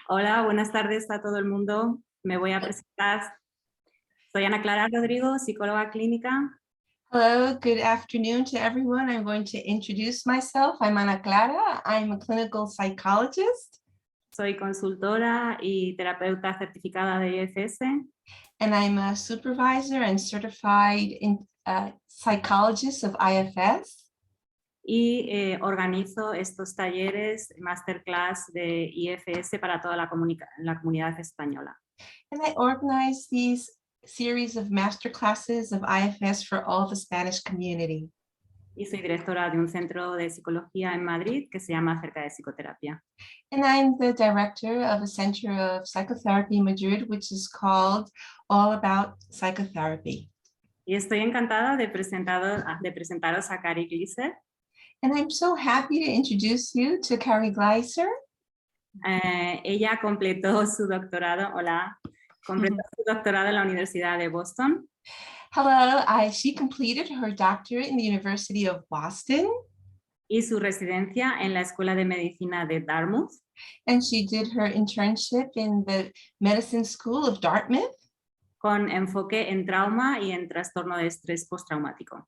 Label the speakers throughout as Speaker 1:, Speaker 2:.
Speaker 1: Hola, buenas tardes a todo el mundo. Me voy a presentar. Soy Ana Clara Rodrigo, psicóloga clínica.
Speaker 2: Hello, good afternoon to everyone. I'm going to introduce myself. I'm Ana Clara. I'm a clinical psychologist.
Speaker 1: Soy consultora y terapeuta certificada de IFS.
Speaker 2: And I'm a supervisor and certified psychologist of IFS.
Speaker 1: Y organizo estos talleres, masterclass de IFS para toda la comunidad española.
Speaker 2: And I organize these series of masterclasses of IFS for all the Spanish community.
Speaker 1: Y soy directora de un centro de psicología en Madrid que se llama ACERCA de Psicoterapia.
Speaker 2: And I'm the director of a center of psychotherapy in Madrid, which is called All About Psychotherapy.
Speaker 1: Y estoy encantada de presentaros a Kari Gleiser.
Speaker 2: And I'm so happy to introduce you to Kari Gleiser.
Speaker 1: Ella completó su doctorado, su doctorado en la Universidad de Boston.
Speaker 2: Hello, she completed her doctorate in the University of Boston.
Speaker 1: Y su residencia en la Escuela de Medicina de Dartmouth.
Speaker 2: And she did her internship in the Medicine School of Dartmouth.
Speaker 1: Con enfoque en trauma y en trastorno de estrés postraumático.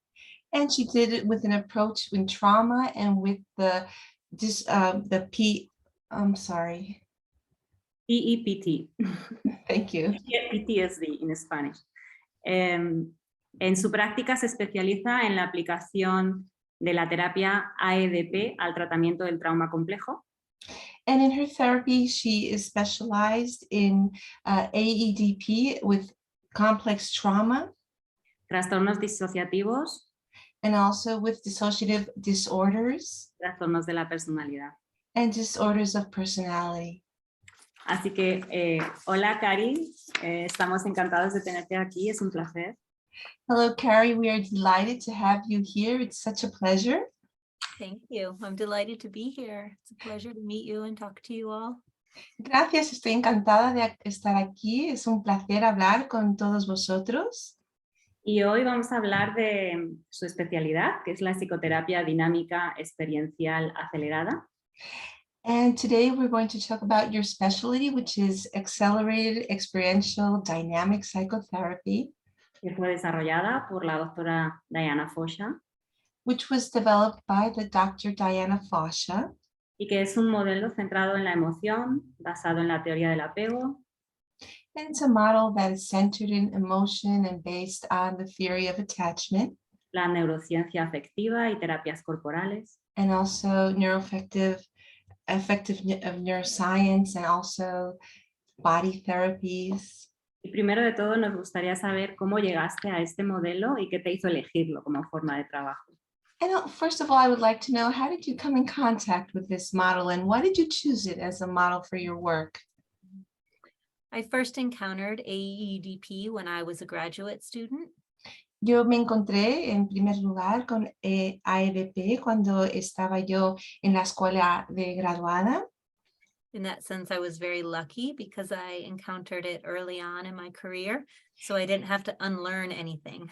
Speaker 2: And she did it with an approach in trauma and with
Speaker 1: PEPT.
Speaker 2: Thank you.
Speaker 1: PTSD in Spanish. En su práctica se especializa en la aplicación de la terapia AEDP al tratamiento del trauma complejo.
Speaker 2: And in her therapy, she is specialized in AEDP with complex trauma.
Speaker 1: Trastornos disociativos.
Speaker 2: And also with dissociative disorders.
Speaker 1: Trastornos de la personalidad.
Speaker 2: And disorders of personality.
Speaker 1: Así que, hola Kari, estamos encantados de tenerte aquí, es un placer.
Speaker 2: Hello, Kari, we are delighted to have you here. It's such a pleasure.
Speaker 3: Thank you. I'm delighted to be here. It's a pleasure to meet you and talk to you all.
Speaker 2: Gracias, estoy encantada de estar aquí. Es un placer hablar con todos vosotros.
Speaker 1: Y hoy vamos a hablar de su especialidad, que es la psicoterapia dinámica experiencial acelerada.
Speaker 2: And today we're going to talk about your specialty, which is accelerated experiential dynamic psychotherapy.
Speaker 1: Que fue desarrollada por la doctora Diana Fosha.
Speaker 2: Which was developed by the Dr. Diana Fosha.
Speaker 1: Y que es un modelo centrado en la emoción, basado en la teoría del apego.
Speaker 2: And it's a model that is centered in emotion and based on the theory of attachment.
Speaker 1: La neurociencia afectiva y terapias corporales.
Speaker 2: And also effective of neuroscience and also body therapies.
Speaker 1: Y primero de todo nos gustaría saber cómo llegaste a este modelo y qué te hizo elegirlo como forma de trabajo.
Speaker 2: And first of all, I would like to know, how did you come in contact with this model and why did you choose it as a model for your work?
Speaker 3: I first encountered AEDP when I was a graduate student.
Speaker 2: Yo me encontré en primer lugar con AEDP cuando estaba yo en la escuela de graduada.
Speaker 3: In that sense, I was very lucky because I encountered it early on in my career, so I didn't have to unlearn anything.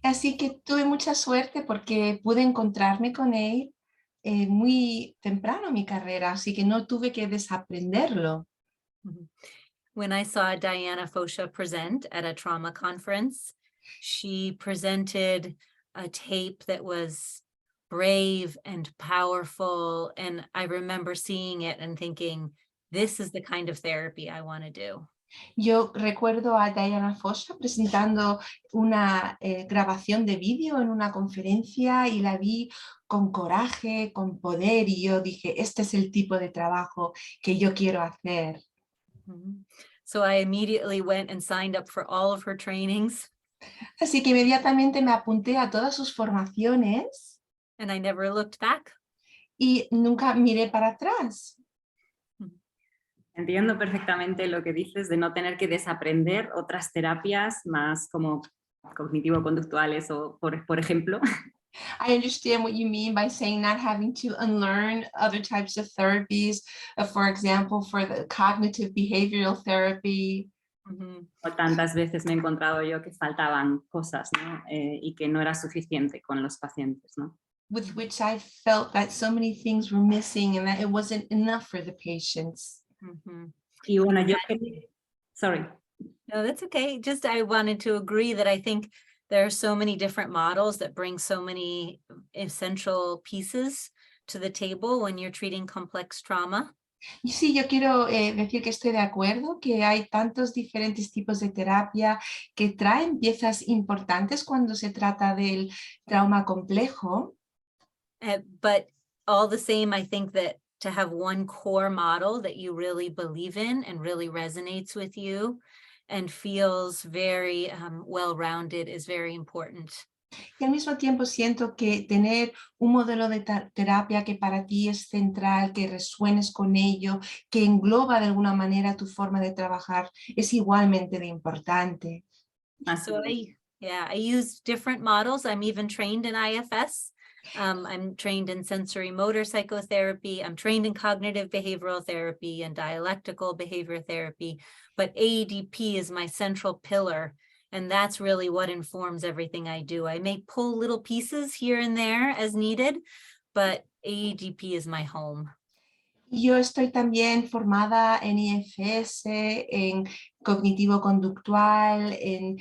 Speaker 2: Así que tuve mucha suerte porque pude encontrarme con él muy temprano en mi carrera, así que no tuve que desaprenderlo.
Speaker 3: When I saw Diana Fosha present at a trauma conference, she presented a tape that was brave and powerful, and I remember seeing it and thinking, this is the kind of therapy I want to do.
Speaker 2: Yo recuerdo a Diana Fosha presentando una grabación de vídeo en una conferencia y la vi con coraje, con poder, y yo dije, este es el tipo de trabajo que yo quiero hacer.
Speaker 3: So I immediately went and signed up for all of her trainings.
Speaker 2: Así que inmediatamente me apunté a todas sus formaciones.
Speaker 3: And I never looked back.
Speaker 2: Y nunca miré para atrás.
Speaker 1: Entiendo perfectamente lo que dices de no tener que desaprender otras terapias más como cognitivo-conductuales o por ejemplo.
Speaker 2: I understand what you mean by saying not having to unlearn other types of therapies, for example, for the cognitive behavioral therapy.
Speaker 1: O tantas veces me he encontrado yo que faltaban cosas, ¿no? Y que no era suficiente con los pacientes, ¿no?
Speaker 2: With which I felt that so many things were missing and that it wasn't enough for the patients.
Speaker 1: Y bueno, sorry.
Speaker 3: No, that's okay. Just I wanted to agree that I think there are so many different models that bring so many essential pieces to the table when you're treating complex trauma.
Speaker 2: Y sí, yo quiero decir que estoy de acuerdo, que hay tantos diferentes tipos de terapia que traen piezas importantes cuando se trata del trauma complejo.
Speaker 3: But all the same, I think that to have one core model that you really believe in and really resonates with you and feels very well-rounded is very important.
Speaker 2: Y al mismo tiempo siento que tener un modelo de terapia que para ti es central, que resuenes con ello, que engloba de alguna manera tu forma de trabajar, es igualmente de importante.
Speaker 3: So I use different models. I'm even trained in IFS. I'm trained in sensory motor psychotherapy. I'm trained in cognitive behavioral therapy and dialectical behavior therapy, but AEDP is my central pillar. And that's really what informs everything I do. I may pull little pieces here and there as needed, but AEDP is my home.
Speaker 2: Yo estoy también formada en IFS, en cognitivo-conductual, en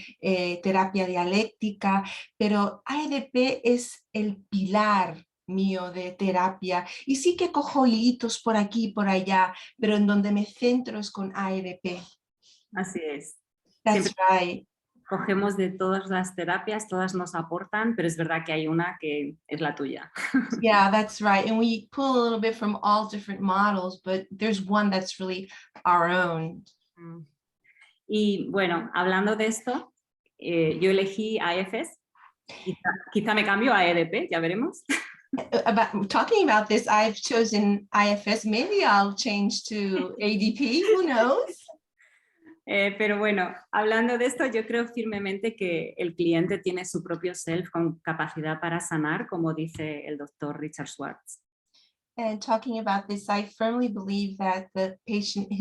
Speaker 2: terapia dialéctica, pero AEDP es el pilar mío de terapia. Y sí que cojo hilitos por aquí y por allá, pero en donde me centro es con AEDP.
Speaker 1: Así es.
Speaker 2: That's right.
Speaker 1: Cogemos de todas las terapias, todas nos aportan, pero es verdad que hay una que es la tuya.
Speaker 2: Yeah, that's right. And we pull a little bit from all different models, but there's one that's really our own.
Speaker 1: Y bueno, hablando de esto, yo elegí IFS, quizá me cambio a AEDP, ya veremos.
Speaker 2: Talking about this, I've chosen IFS. Maybe I'll change to ADP, who knows?
Speaker 1: Pero bueno, hablando de esto, yo creo firmemente que el cliente tiene su propio self con capacidad para sanar, como dice el doctor Richard Schwartz.
Speaker 2: And talking about this, I firmly believe that the patient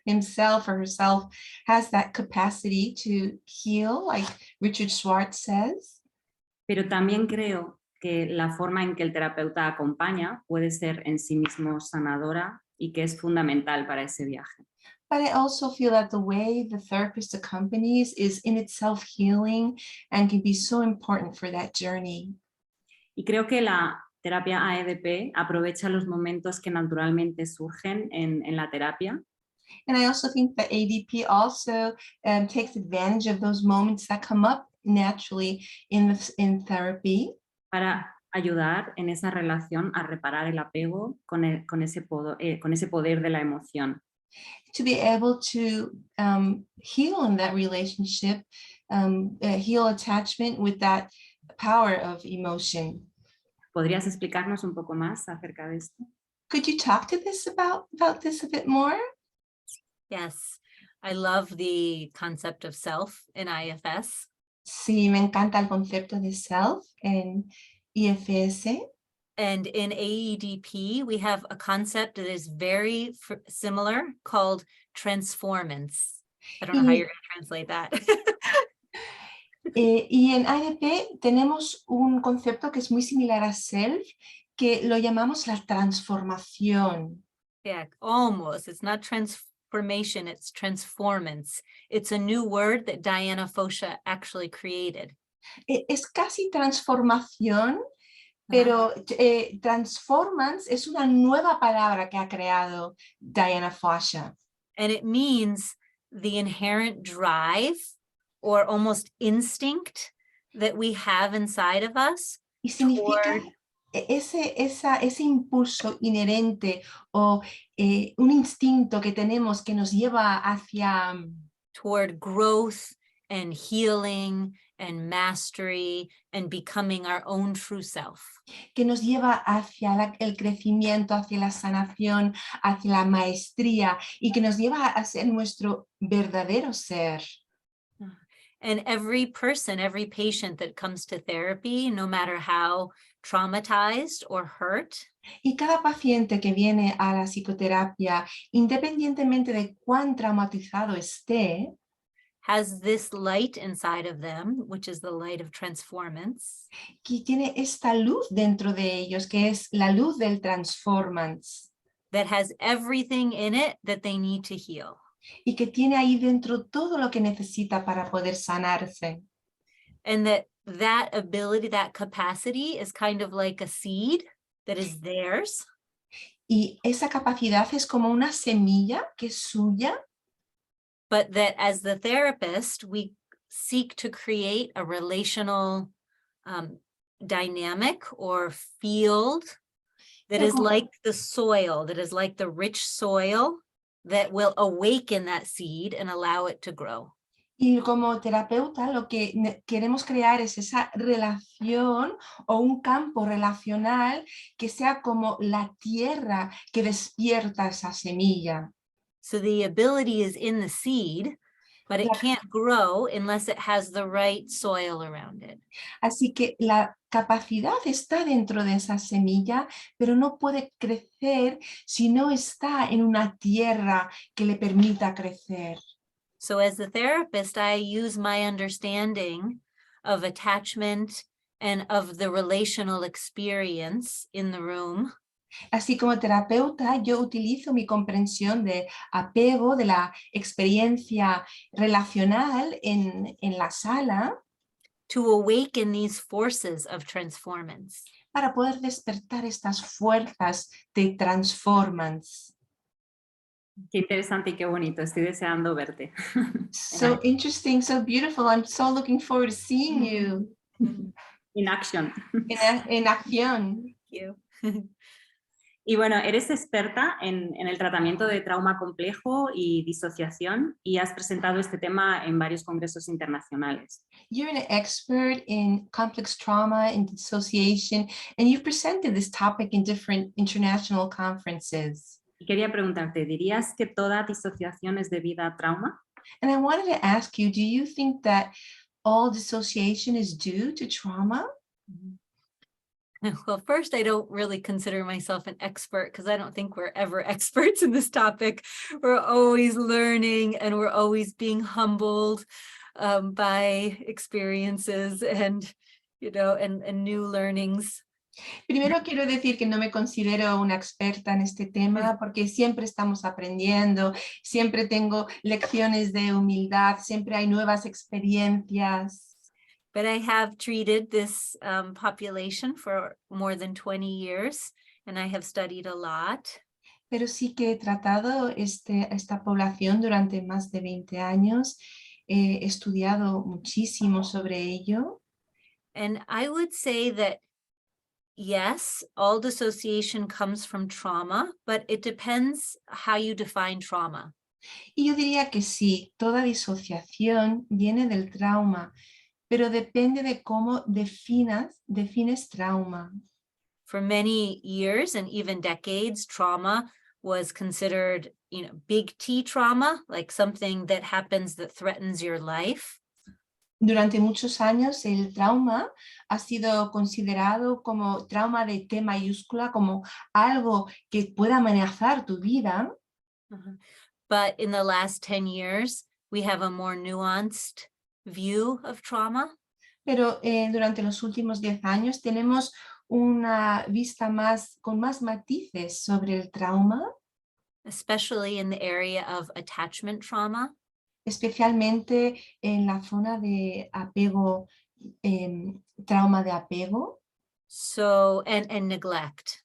Speaker 2: himself or herself has that capacity to heal, like Richard Schwartz says.
Speaker 1: Pero también creo que la forma en que el terapeuta acompaña puede ser en sí mismo sanadora y que es fundamental para ese viaje.
Speaker 2: But I also feel that the way the therapist accompanies is in itself healing and can be so important for that journey.
Speaker 1: Y creo que la terapia AEDP aprovecha los momentos que naturalmente surgen en la terapia.
Speaker 2: And I also think that ADP also takes advantage of those moments that come up naturally in therapy.
Speaker 1: Para ayudar en esa relación a reparar el apego con ese poder de la emoción.
Speaker 2: To be able to heal in that relationship, heal attachment with that power of emotion.
Speaker 1: ¿Podrías explicarnos un poco más acerca de esto?
Speaker 2: Could you talk to this about this a bit more?
Speaker 3: Yes, I love the concept of self in IFS.
Speaker 2: Sí, me encanta el concepto de self en IFS.
Speaker 3: And in AEDP, we have a concept that is very similar called transformance. I don't know how you're going to translate that.
Speaker 2: Y en AEDP tenemos un concepto que es muy similar a self, que lo llamamos la transformación.
Speaker 3: Yeah, almost. It's not transformation, it's transformance. It's a new word that Diana Fosha actually created.
Speaker 2: Es casi transformación, pero transformance es una nueva palabra que ha creado Diana Fosha.
Speaker 3: And it means the inherent drive or almost instinct that we have inside of us.
Speaker 2: Y significa ese impulso inherente o un instinto que tenemos que nos lleva hacia
Speaker 3: toward growth and healing and mastery and becoming our own true self.
Speaker 2: Que nos lleva hacia el crecimiento, hacia la sanación, hacia la maestría y que nos lleva a ser nuestro verdadero ser.
Speaker 3: And every person, every patient that comes to therapy, no matter how traumatized or hurt,
Speaker 2: y cada paciente que viene a la psicoterapia, independientemente de cuán traumatizado esté,
Speaker 3: has this light inside of them, which is the light of transformance.
Speaker 2: Que tiene esta luz dentro de ellos, que es la luz del transformance.
Speaker 3: that has everything in it that they need to heal.
Speaker 2: y que tiene ahí dentro todo lo que necesita para poder sanarse.
Speaker 3: And that ability, that capacity is kind of like a seed that is theirs.
Speaker 2: Y esa capacidad es como una semilla que es suya,
Speaker 3: But that as the therapist, we seek to create a relational dynamic or field that is like the soil, that is like the rich soil that will awaken that seed and allow it to grow.
Speaker 2: y como terapeuta lo que queremos crear es esa relación o un campo relacional que sea como la tierra que despierta esa semilla.
Speaker 3: So the ability is in the seed, but it can't grow unless it has the right soil around it.
Speaker 2: Así que la capacidad está dentro de esa semilla, pero no puede crecer si no está en una tierra que le permita crecer.
Speaker 3: So as the therapist, I use my understanding of attachment and of the relational experience in the room
Speaker 2: Así como terapeuta, yo utilizo mi comprensión de apego, de la experiencia relacional en la sala
Speaker 3: to awaken these forces of transformance.
Speaker 2: para poder despertar estas fuerzas de transformance.
Speaker 1: Qué interesante y qué bonito, estoy deseando verte.
Speaker 2: So interesting, so beautiful. I'm so looking forward to seeing you
Speaker 1: In action.
Speaker 2: en acción.
Speaker 3: Thank you.
Speaker 1: Y bueno, eres experta en el tratamiento de trauma complejo y disociación y has presentado este tema en varios congresos internacionales.
Speaker 2: You're an expert in complex trauma and dissociation, and you've presented this topic in different international conferences.
Speaker 1: Y quería preguntarte, ¿dirías que toda disociación es debida a trauma?
Speaker 2: And I wanted to ask you, do you think that all dissociation is due to trauma?
Speaker 3: Well, first, I don't really consider myself an expert because I don't think we're ever experts in this topic. We're always learning and we're always being humbled by experiences and, and new learnings.
Speaker 2: Primero quiero decir que no me considero una experta en este tema porque siempre estamos aprendiendo, siempre tengo lecciones de humildad, siempre hay nuevas experiencias.
Speaker 3: But I have treated this population for more than 20 years, and I have studied a lot.
Speaker 2: Pero sí que he tratado esta población durante más de 20 años, he estudiado muchísimo sobre ello.
Speaker 3: And I would say that, yes, all dissociation comes from trauma, but it depends how you define trauma.
Speaker 2: Y yo diría que sí, toda disociación viene del trauma, pero depende de cómo defines trauma.
Speaker 3: For many years and even decades, trauma was considered, big T trauma, like something that happens that threatens your life.
Speaker 2: Durante muchos años el trauma ha sido considerado como trauma de T mayúscula, como algo que pueda amenazar tu vida.
Speaker 3: But in the last 10 years, we have a more nuanced view of trauma.
Speaker 2: Pero durante los últimos 10 años tenemos una vista con más matices sobre el trauma.
Speaker 3: Especially in the area of attachment trauma.
Speaker 2: Especialmente en la zona de apego, trauma de apego.
Speaker 3: So, and neglect.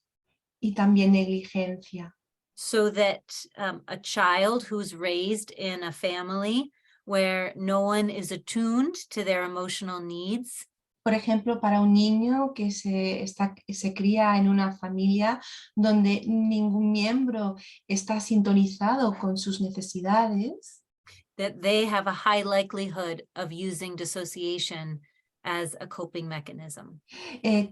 Speaker 2: Y también negligencia.
Speaker 3: So that a child who's raised in a family where no one is attuned to their emotional needs.
Speaker 2: Por ejemplo, para un niño que se cría en una familia donde ningún miembro está sintonizado con sus necesidades.
Speaker 3: That they have a high likelihood of using dissociation as a coping mechanism.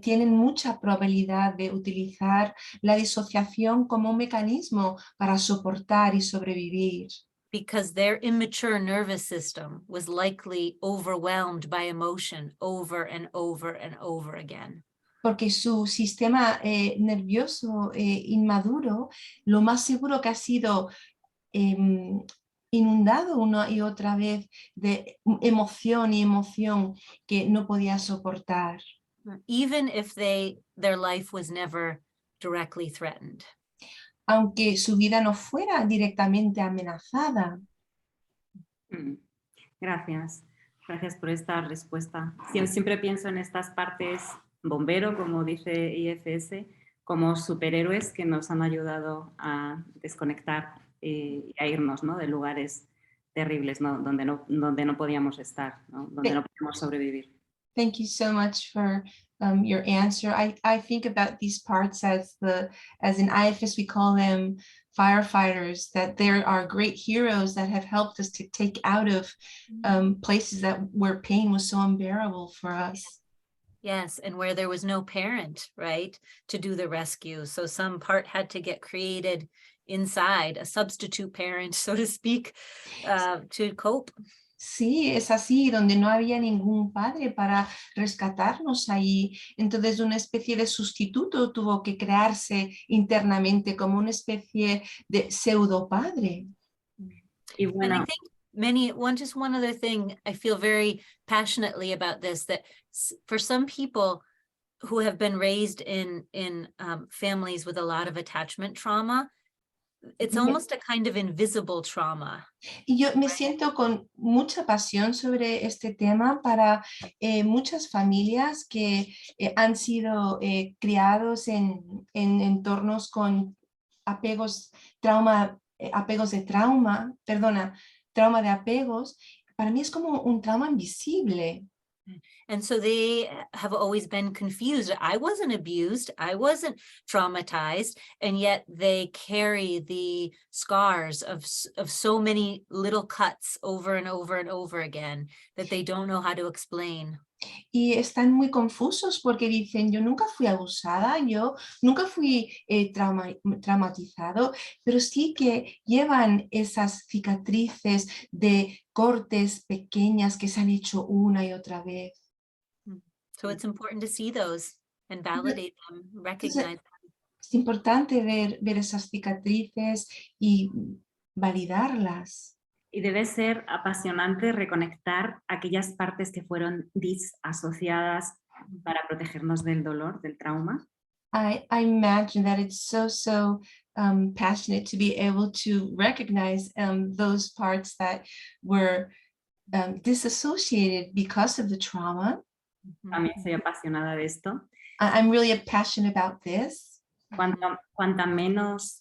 Speaker 2: Tienen mucha probabilidad de utilizar la disociación como un mecanismo para soportar y sobrevivir.
Speaker 3: Because their immature nervous system was likely overwhelmed by emotion over and over and over again.
Speaker 2: Porque su sistema nervioso inmaduro, lo más seguro que ha sido inundado una y otra vez de emoción y emoción que no podía soportar.
Speaker 3: Even if their life was never directly threatened.
Speaker 2: aunque su vida no fuera directamente amenazada.
Speaker 1: Gracias. Gracias por esta respuesta. Siempre pienso en estas partes bombero, como dice IFS, como superhéroes que nos han ayudado a desconectar y a irnos, ¿no?, de lugares terribles, ¿no?, donde no podíamos estar, ¿no?, donde no podíamos sobrevivir.
Speaker 2: Thank you so much for your answer. I think about these parts as in IFS we call them firefighters, that there are great heroes that have helped us to take out of places where pain was so unbearable for us.
Speaker 3: Yes, and where there was no parent, right, to do the rescue. So some part had to get created inside, a substitute parent, so to speak, to cope.
Speaker 2: Sí, es así, donde no había ningún padre para rescatarnos ahí. Entonces una especie de sustituto tuvo que crearse internamente como una especie de pseudo padre.
Speaker 1: Y bueno,
Speaker 3: And I think just one other thing, I feel very passionately about this, that for some people who have been raised in families with a lot of attachment trauma, it's almost a kind of invisible trauma.
Speaker 2: Y yo me siento con mucha pasión sobre este tema para muchas familias que han sido criados en entornos con apegos trauma de apegos. Para mí es como un trauma invisible.
Speaker 3: And so they have always been confused. I wasn't abused, I wasn't traumatized, and yet they carry the scars of so many little cuts over and over and over again that they don't know how to explain.
Speaker 2: Y están muy confusos porque dicen, yo nunca fui abusada, yo nunca fui traumatizado, pero sí que llevan esas cicatrices de cortes pequeñas que se han hecho una y otra vez.
Speaker 3: So it's important to see those and validate them, recognize them.
Speaker 2: Es importante ver esas cicatrices y validarlas.
Speaker 1: Y debe ser apasionante reconectar aquellas partes que fueron disasociadas para protegernos del dolor, del trauma.
Speaker 2: I imagine that it's so passionate to be able to recognize those parts that were disassociated because of the trauma.
Speaker 1: También soy apasionada de esto.
Speaker 2: I'm really passionate about this.
Speaker 1: Cuanta menos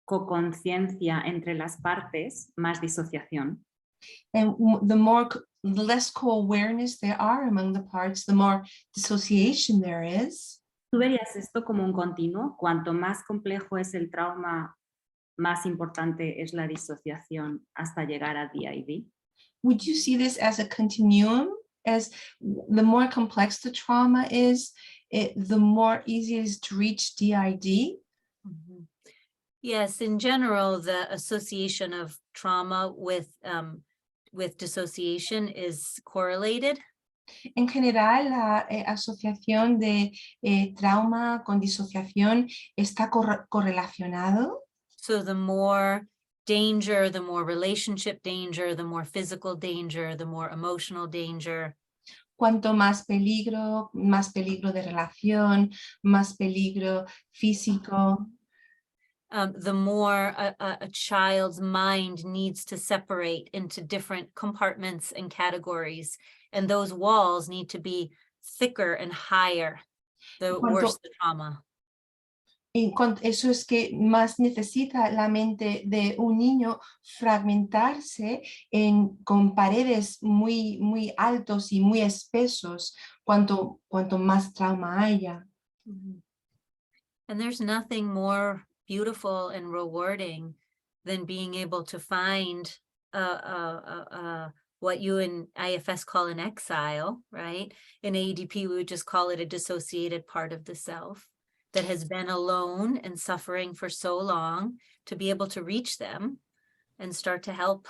Speaker 1: co-conciencia entre las partes, más disociación.
Speaker 2: And the less co-awareness there are among the parts, the more dissociation there is.
Speaker 1: ¿Tú verías esto como un continuo? Cuanto más complejo es el trauma, más importante es la disociación hasta llegar a DID.
Speaker 2: Would you see this as a continuum? As the more complex the trauma is, the more easy it is to reach DID?
Speaker 3: Mm-hmm. Yes, in general, the association of trauma with dissociation is correlated.
Speaker 2: En general, la asociación de trauma con disociación está correlacionado.
Speaker 3: So the more danger, the more relationship danger, the more physical danger, the more emotional danger.
Speaker 2: Cuanto más peligro de relación, más peligro físico.
Speaker 3: The more a child's mind needs to separate into different compartments and categories, and those walls need to be thicker and higher, the worse the trauma.
Speaker 2: Eso es que más necesita la mente de un niño fragmentarse con paredes muy altos y muy espesos, cuanto más trauma haya.
Speaker 3: Mm-hmm. And there's nothing more beautiful and rewarding than being able to find what you in IFS call an exile, right? In AEDP, we would just call it a dissociated part of the self that has been alone and suffering for so long, to be able to reach them and start to help.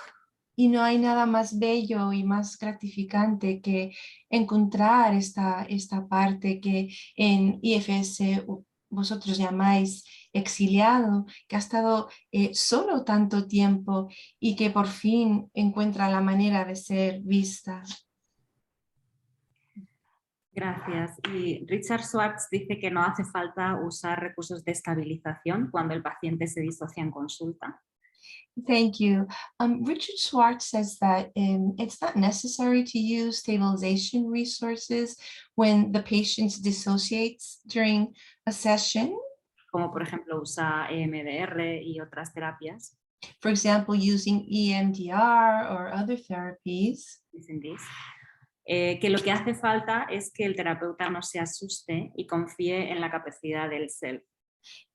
Speaker 2: Y no hay nada más bello y más gratificante que encontrar esta parte que en IFS vosotros llamáis exiliado, que ha estado solo tanto tiempo y que por fin encuentra la manera de ser vista.
Speaker 1: Gracias. Y Richard Schwartz dice que no hace falta usar recursos de estabilización cuando el paciente se disocia en consulta.
Speaker 2: Thank you. Richard Schwartz says that it's not necessary to use stabilization resources when the patient dissociates during a session.
Speaker 1: Como por ejemplo usa EMDR y otras terapias.
Speaker 2: For example, using EMDR or other therapies.
Speaker 1: Que lo que hace falta es que el terapeuta no se asuste y confíe en la capacidad del self.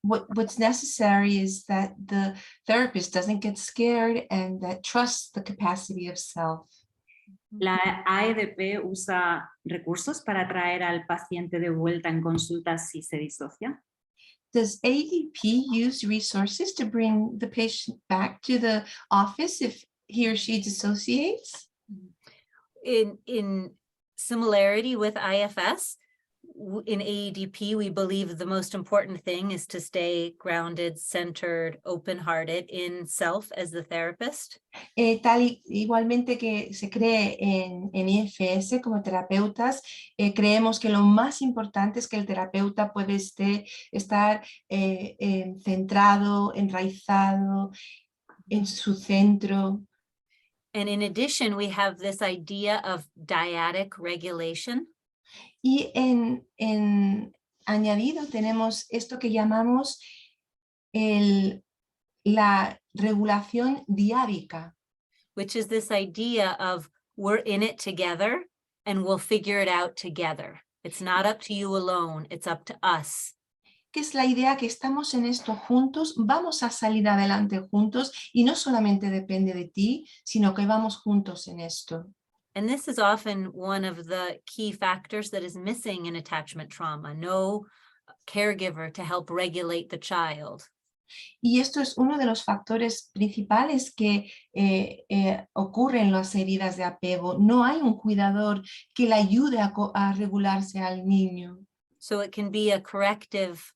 Speaker 2: What's necessary is that the therapist doesn't get scared and that trusts the capacity of self.
Speaker 1: La AEDP usa recursos para traer al paciente de vuelta en consulta si se disocia.
Speaker 2: Does AEDP use resources to bring the patient back to the office if he or she dissociates?
Speaker 3: In similarity with IFS, in AEDP, we believe the most important thing is to stay grounded, centered, open-hearted in self as the therapist.
Speaker 2: Igualmente que se cree en IFS como terapeutas, creemos que lo más importante es que el terapeuta puede estar centrado, enraizado en su centro.
Speaker 3: And in addition, we have this idea of dyadic regulation.
Speaker 2: Y en añadido tenemos esto que llamamos la regulación diádica.
Speaker 3: Which is this idea of we're in it together and we'll figure it out together. It's not up to you alone, it's up to us.
Speaker 2: Que es la idea que estamos en esto juntos, vamos a salir adelante juntos y no solamente depende de ti, sino que vamos juntos en esto.
Speaker 3: And this is often one of the key factors that is missing in attachment trauma, no caregiver to help regulate the child.
Speaker 2: Y esto es uno de los factores principales que ocurren en las heridas de apego. No hay un cuidador que le ayude a regularse al niño.
Speaker 3: So it can be a corrective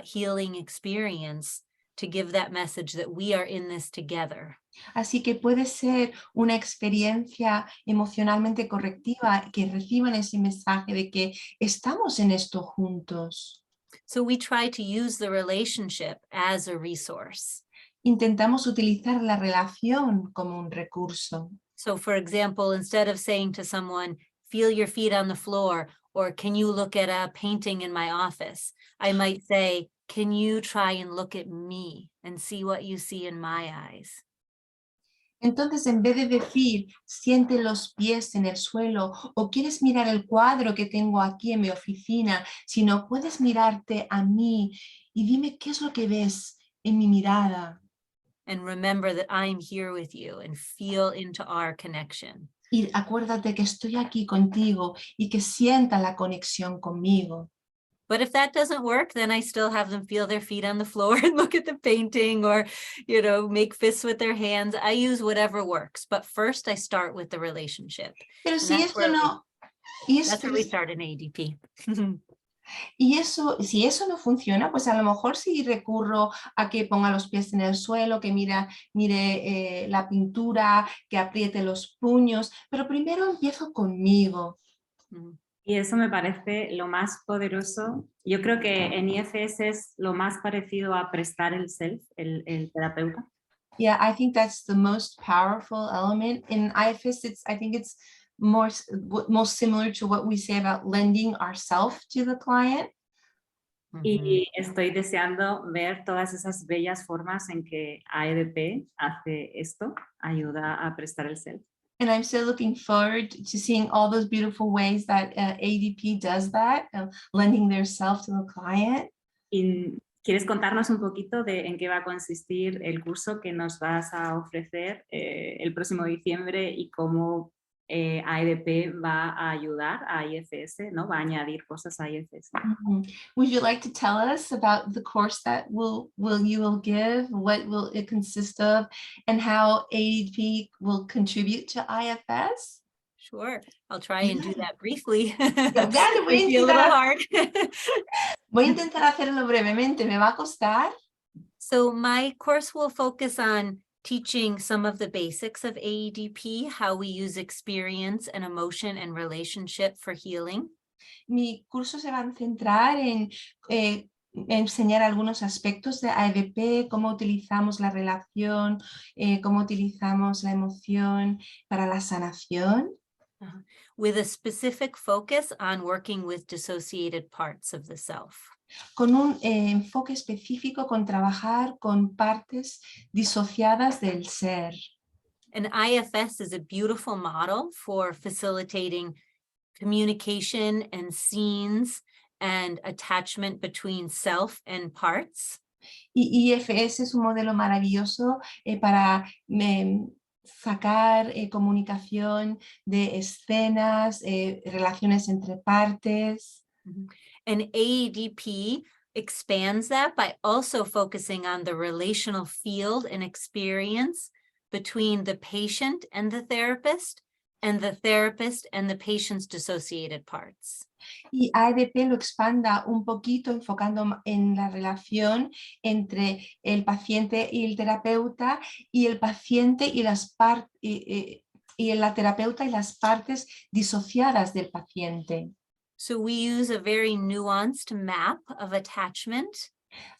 Speaker 3: healing experience to give that message that we are in this together.
Speaker 2: Así que puede ser una experiencia emocionalmente correctiva que reciban ese mensaje de que estamos en esto juntos.
Speaker 3: So we try to use the relationship as a resource.
Speaker 2: Intentamos utilizar la relación como un recurso.
Speaker 3: So for example, instead of saying to someone, feel your feet on the floor, or can you look at a painting in my office? I might say, can you try and look at me and see what you see in my eyes?
Speaker 2: Entonces, en vez de decir, siente los pies en el suelo o quieres mirar el cuadro que tengo aquí en mi oficina, sino puedes mirarte a mí y dime qué es lo que ves en mi mirada.
Speaker 3: And remember that I'm here with you and feel into our connection.
Speaker 2: Y acuérdate que estoy aquí contigo y que sienta la conexión conmigo.
Speaker 3: But if that doesn't work, then I still have them feel their feet on the floor and look at the painting or, you know, make fists with their hands. I use whatever works. But first I start with the relationship.
Speaker 2: Pero si eso no...
Speaker 3: That's where we start in AEDP.
Speaker 2: Y eso, si eso no funciona, pues a lo mejor sí recurro a que ponga los pies en el suelo, que mire la pintura, que apriete los puños, pero primero empiezo conmigo.
Speaker 1: Y eso me parece lo más poderoso. Yo creo que en IFS es lo más parecido a prestar el self, el terapeuta.
Speaker 2: Yeah, I think that's the most powerful element. In IFS, I think it's most similar to what we say about lending ourselves to the client.
Speaker 1: Y estoy deseando ver todas esas bellas formas en que AEDP hace esto, ayuda a prestar el self.
Speaker 2: And I'm still looking forward to seeing all those beautiful ways that AEDP does that, lending their self to the client.
Speaker 1: Y ¿quieres contarnos un poquito de en qué va a consistir el curso que nos vas a ofrecer el próximo diciembre y cómo AEDP va a ayudar a IFS, ¿no? Va a añadir cosas a IFS.
Speaker 2: Would you like to tell us about the course that you will give, what will it consist of, and how AEDP will contribute to IFS?
Speaker 3: Sure, I'll try and do that briefly.
Speaker 2: Claro,
Speaker 3: Might be a little hard.
Speaker 2: Voy a intentar hacerlo brevemente, ¿me va a costar?
Speaker 3: So my course will focus on teaching some of the basics of AEDP, how we use experience and emotion and relationship for healing.
Speaker 2: Mi curso se va a centrar en enseñar algunos aspectos de AEDP, cómo utilizamos la relación, cómo utilizamos la emoción para la sanación.
Speaker 3: With a specific focus on working with dissociated parts of the self.
Speaker 2: Con un enfoque específico con trabajar con partes disociadas del ser.
Speaker 3: An IFS is a beautiful model for facilitating communication and scenes and attachment between self and parts.
Speaker 2: Y IFS es un modelo maravilloso para sacar comunicación de escenas, relaciones entre partes.
Speaker 3: And AEDP expands that by also focusing on the relational field and experience between the patient and the therapist and the patient's dissociated parts.
Speaker 2: Y AEDP lo expanda un poquito enfocando en la relación entre el paciente y el terapeuta y el paciente y la terapeuta y las partes disociadas del paciente.
Speaker 3: So we use a very nuanced map of attachment.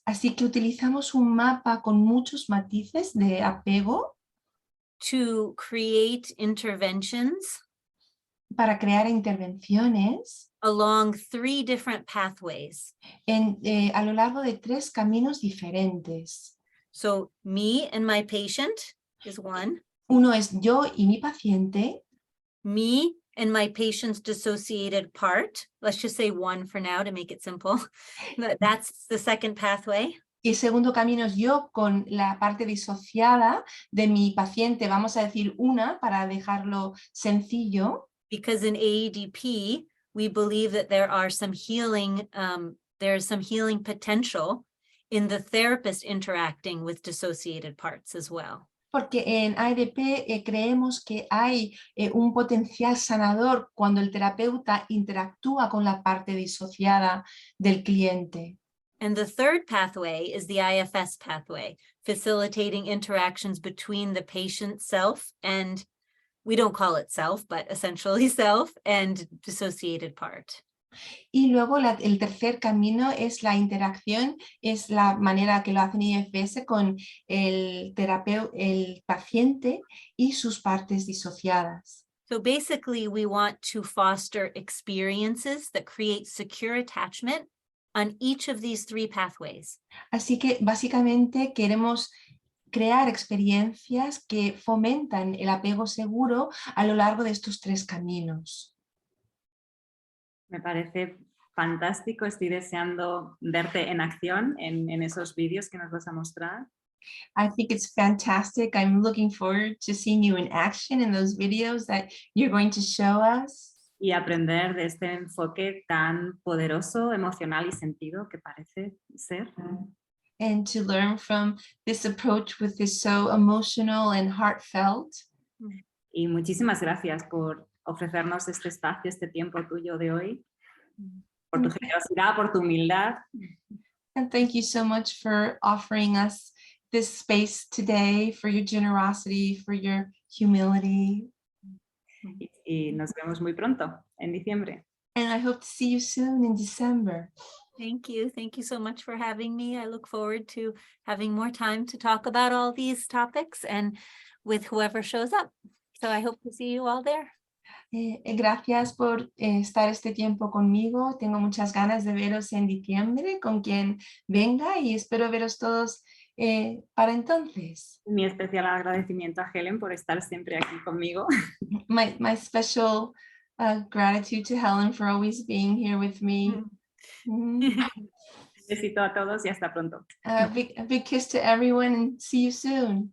Speaker 2: Así que utilizamos un mapa con muchos matices de apego
Speaker 3: to create interventions
Speaker 2: para crear intervenciones
Speaker 3: along 3 different pathways.
Speaker 2: a lo largo de 3 caminos diferentes.
Speaker 3: So me and my patient is one.
Speaker 2: Uno es yo y mi paciente.
Speaker 3: Me and my patient's dissociated part. Let's just say one for now to make it simple. That's the second pathway.
Speaker 2: Y el segundo camino es yo con la parte disociada de mi paciente. Vamos a decir una para dejarlo sencillo.
Speaker 3: Because in AEDP, we believe that there are some healing, there's some healing potential in the therapist interacting with dissociated parts as well.
Speaker 2: Porque en AEDP creemos que hay un potencial sanador cuando el terapeuta interactúa con la parte disociada del cliente.
Speaker 3: And the third pathway is the IFS pathway, facilitating interactions between the patient self and, we don't call it self, but essentially self and dissociated part.
Speaker 2: Y luego el tercer camino es la interacción, es la manera que lo hacen IFS con el paciente y sus partes disociadas.
Speaker 3: So basically, we want to foster experiences that create secure attachment on each of these 3 pathways.
Speaker 2: Así que básicamente queremos crear experiencias que fomentan el apego seguro a lo largo de estos 3 caminos.
Speaker 1: Me parece fantástico, estoy deseando verte en acción en esos vídeos que nos vas a mostrar.
Speaker 2: I think it's fantastic. I'm looking forward to seeing you in action in those videos that you're going to show us.
Speaker 1: Y aprender de este enfoque tan poderoso, emocional y sentido que parece ser.
Speaker 2: And to learn from this approach with this so emotional and heartfelt.
Speaker 1: Y muchísimas gracias por ofrecernos este espacio, este tiempo tuyo de hoy, por tu generosidad, por tu humildad.
Speaker 2: And thank you so much for offering us this space today, for your generosity, for your humility.
Speaker 1: Y nos vemos muy pronto, en diciembre.
Speaker 2: And I hope to see you soon in December.
Speaker 3: Thank you. Thank you so much for having me. I look forward to having more time to talk about all these topics and with whoever shows up. So I hope to see you all there.
Speaker 2: Gracias por estar este tiempo conmigo. Tengo muchas ganas de veros en diciembre con quien venga y espero veros todos para entonces.
Speaker 1: Mi especial agradecimiento a Helen por estar siempre aquí conmigo.
Speaker 2: My special gratitude to Helen for always being here with me.
Speaker 1: Besito a todos y hasta pronto.
Speaker 2: A big kiss to everyone and see you soon.